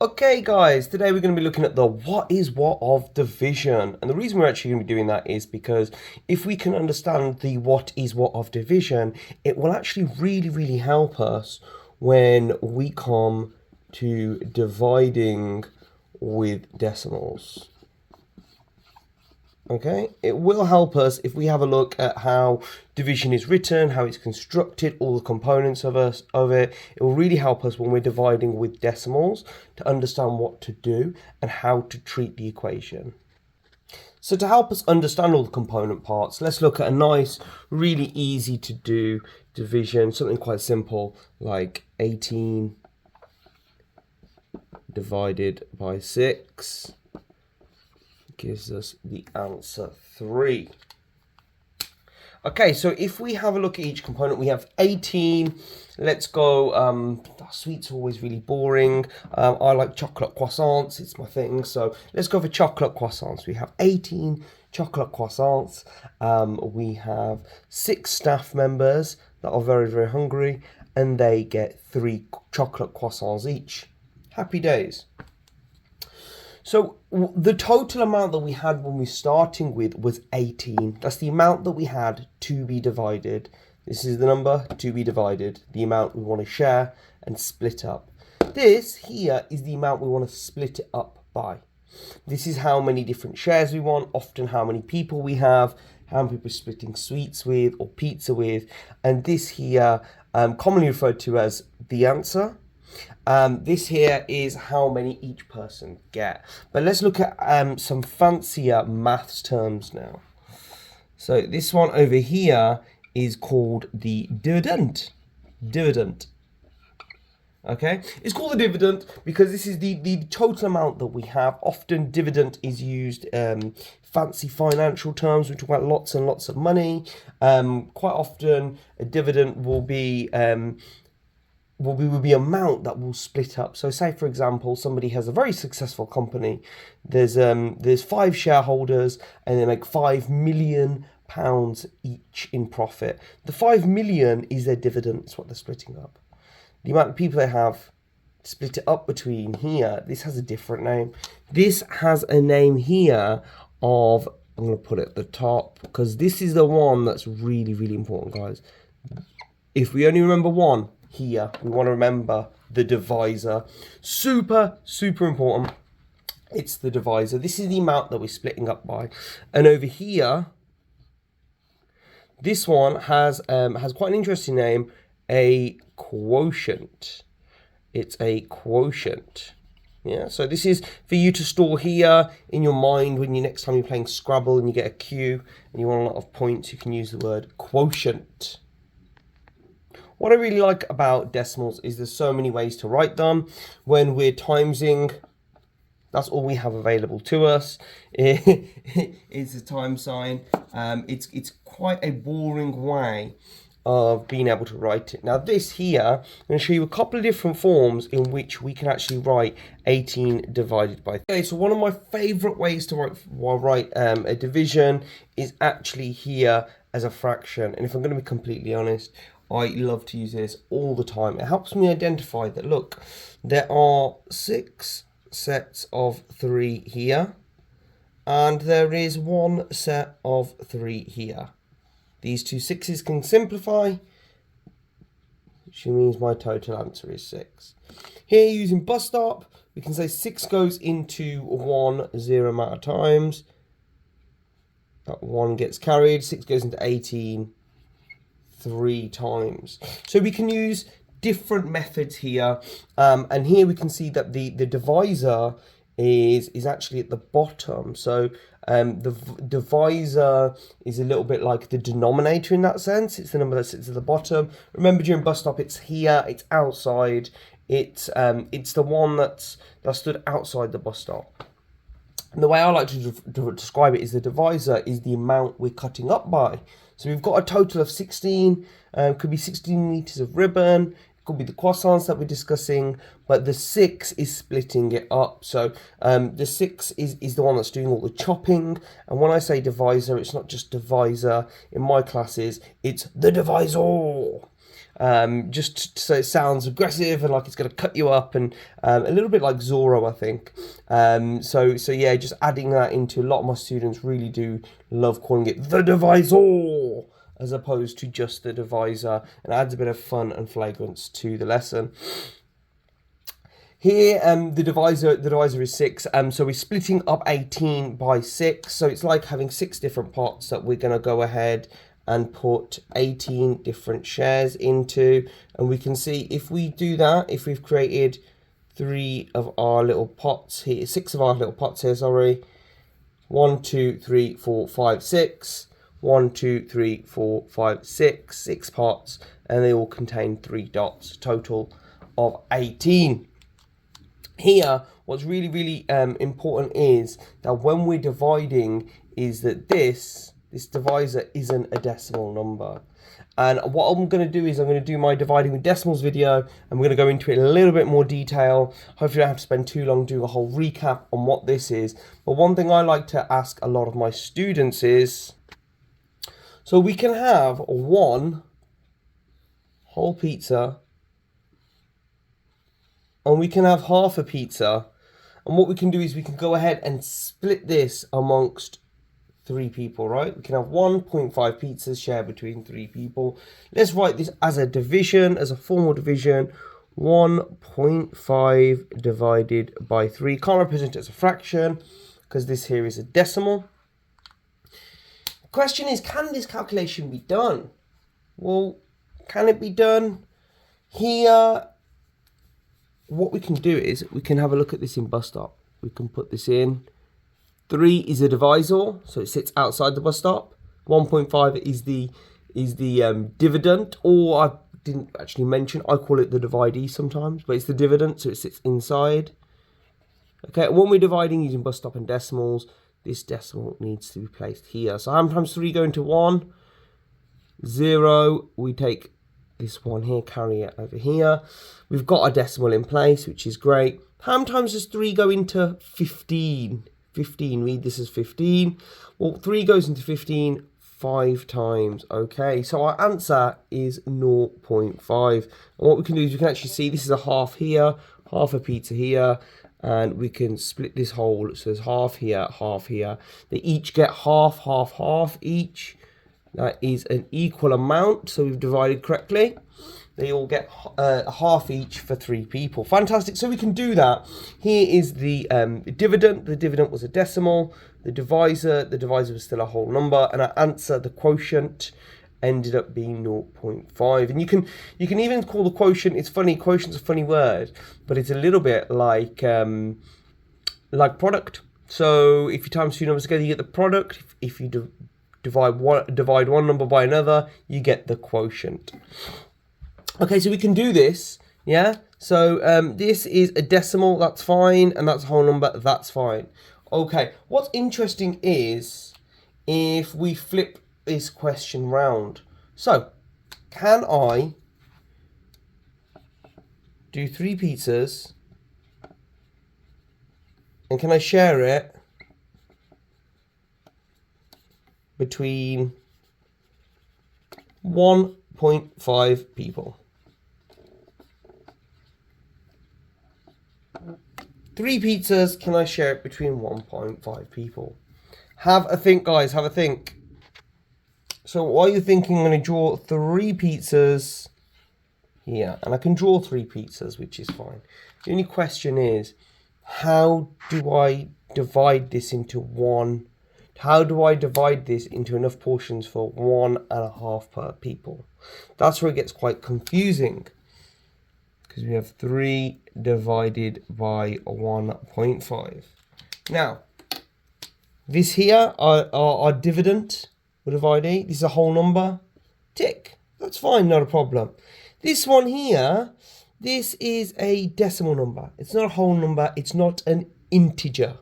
Okay guys, today we're going to be looking at the what is what of division. And the reason we're actually going to be doing that is because if we can understand the what is what of division, it will actually really help us when we come to dividing with decimals. Okay, it will help us if we have a look at how division is written, how it's constructed, all the components of it. It will really help us when we're dividing with decimals to understand what to do and how to treat the equation. So to help us understand all the component parts, let's look at a nice, really easy to do division, something quite simple like 18 divided by 6. Gives us the answer 3. Okay, so if we have a look at each component, we have 18. Let's go, sweets are always really boring. I like chocolate croissants, it's my thing. So let's go for chocolate croissants. We have 18 chocolate croissants. We have 6 staff members that are very hungry, and they get 3 chocolate croissants each. Happy days. So the total amount that we had when we were starting with was 18. That's the amount that we had to be divided. This is the number to be divided, the amount we want to share and split up. This here is the amount we want to split it up by. This is how many different shares we want, often how many people we have, how many people we're splitting sweets with or pizza with. And this here, commonly referred to as the answer. This here is how many each person get. But let's look at some fancier maths terms now. So this one over here is called the dividend. Dividend. Okay, it's called the dividend because this is the total amount that we have. Often dividend is used fancy financial terms. We talk about lots and lots of money. Quite often a dividend will be amount that will split up. So say for example somebody has a very successful company, there's 5 shareholders and they make £5 million each in profit. The 5 million is their dividend. It's what they're splitting up. The amount of people they have, split it up between here. This has a different name. This has a name here of, I'm going to put it at the top because this is the one that's really important, guys. If we only remember one here, we want to remember the divisor. Super important. It's the divisor. This is the amount that we're splitting up by. And over here, this one has quite an interesting name, a quotient. It's a quotient. Yeah, so this is for you to store here in your mind when you next time you're playing Scrabble and you get a Q and you want a lot of points, you can use the word quotient. What I really like about decimals is there's so many ways to write them. When we're timesing, that's all we have available to us. It's a time sign. It's quite a boring way of being able to write it. Now this here, I'm going to show you a couple of different forms in which we can actually write 18 divided by 3. Okay, so one of my favorite ways to write a division is actually here as a fraction. And if I'm going to be completely honest, I love to use this all the time. It helps me identify that, look, there are 6 sets of 3 here, and there is 1 set of 3 here. These 2 6s can simplify, which means my total answer is 6. Here, using bus stop, we can say 6 goes into 1 0 amount of times. That 1 gets carried, 6 goes into 18 3 times. So we can use different methods here, and here we can see that the divisor is actually at the bottom. So the divisor is a little bit like the denominator in that sense. It's the number that sits at the bottom. Remember, during bus stop, it's here, it's outside, it's the one that stood outside the bus stop. And the way I like to describe it is the divisor is the amount we're cutting up by. So we've got a total of 16, could be 16 meters of ribbon, could be the croissants that we're discussing, but the 6 is splitting it up. So the 6 is the one that's doing all the chopping. And when I say divisor, it's not just divisor. In my classes, it's the divisor. just so it sounds aggressive and like it's going to cut you up, and a little bit like Zorro, I think. So yeah, just adding that into, a lot of my students really do love calling it the divisor as opposed to just the divisor, and adds a bit of fun and flagrance to the lesson. Here, the divisor is 6, so we're splitting up 18 by 6, so it's like having 6 different pots that we're going to go ahead and put 18 different shares into. And we can see if we do that, if we've created 3 of our little pots here, 6 of our little pots here, sorry, 1, 2, 3, 4, 5, 6, 1, 2, 3, 4, 5, 6, 6 pots, and they all contain 3 dots, total of 18. Here, what's really important is that when we're dividing, is that this divisor isn't a decimal number. And what I'm going to do is I'm going to do my dividing with decimals video, and we're going to go into it in a little bit more detail. Hopefully I don't have to spend too long doing a whole recap on what this is. But one thing I like to ask a lot of my students is, so we can have 1 whole pizza, and we can have half a pizza, and what we can do is we can go ahead and split this amongst 3 people, right? We can have 1.5 pizzas shared between 3 people. Let's write this as a division, as a formal division. 1.5 divided by 3. Can't represent it as a fraction because this here is a decimal. The question is, can this calculation be done? Well, can it be done? Here, what we can do is we can have a look at this in bus stop. We can put this in. 3 is a divisor, so it sits outside the bus stop. 1.5 is the dividend, or I didn't actually mention, I call it the dividee sometimes, but it's the dividend, so it sits inside. Okay, when we're dividing using bus stop and decimals, this decimal needs to be placed here. So how many times 3 go into 1? 0. We take this 1 here, carry it over here. We've got a decimal in place, which is great. How many times does 3 go into 15? 15, read this as 15. Well, 3 goes into 15 5 times. Okay, so our answer is 0.5. And what we can do is we can actually see this is a half here, half a pizza here, and we can split this whole. So there's half here, half here. They each get half, half, half each. That is an equal amount, so we've divided correctly. They all get half each for 3 people. Fantastic, so we can do that. Here is the dividend. The dividend was a decimal. The divisor was still a whole number. And our answer, the quotient, ended up being 0.5. And you can even call the quotient, it's funny, quotient's a funny word, but it's a little bit like product. So if you times 2 numbers together, you get the product. If you divide one number by another, you get the quotient. Okay, so we can do this, yeah? So this is a decimal, that's fine, and that's a whole number, that's fine. Okay, what's interesting is if we flip this question round. So, can I do 3 pizzas, and can I share it between 1.5 people? 3 pizzas, can I share it between 1.5 people? Have a think, guys, have a think. So while you're thinking, I'm going to draw 3 pizzas here. And I can draw 3 pizzas, which is fine. The only question is, how do I divide this into one? How do I divide this into enough portions for 1.5 per people? That's where it gets quite confusing, because we have 3 divided by 1.5. Now, this here, our dividend, or dividee, this is a whole number. Tick. That's fine, not a problem. This one here, this is a decimal number. It's not a whole number. It's not an integer.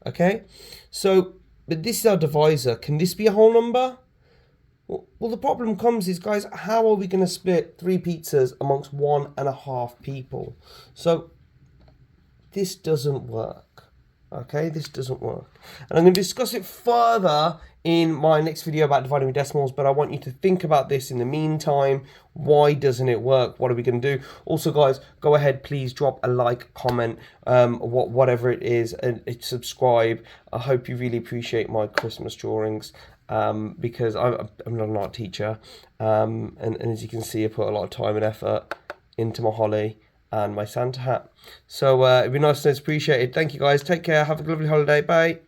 Okay? So, but this is our divisor. Can this be a whole number? Well, the problem comes is, guys, how are we going to split 3 pizzas amongst 1.5 people? So, this doesn't work. Okay, this doesn't work. And I'm going to discuss it further in my next video about dividing with decimals, but I want you to think about this in the meantime. Why doesn't it work? What are we going to do? Also, guys, go ahead, please drop a like, comment, whatever it is, and subscribe. I hope you really appreciate my Christmas drawings. Because I'm not an art teacher, and as you can see, I put a lot of time and effort into my holly and my Santa hat. So it'd be nice and it's appreciated. Thank you guys. Take care. Have a lovely holiday. Bye.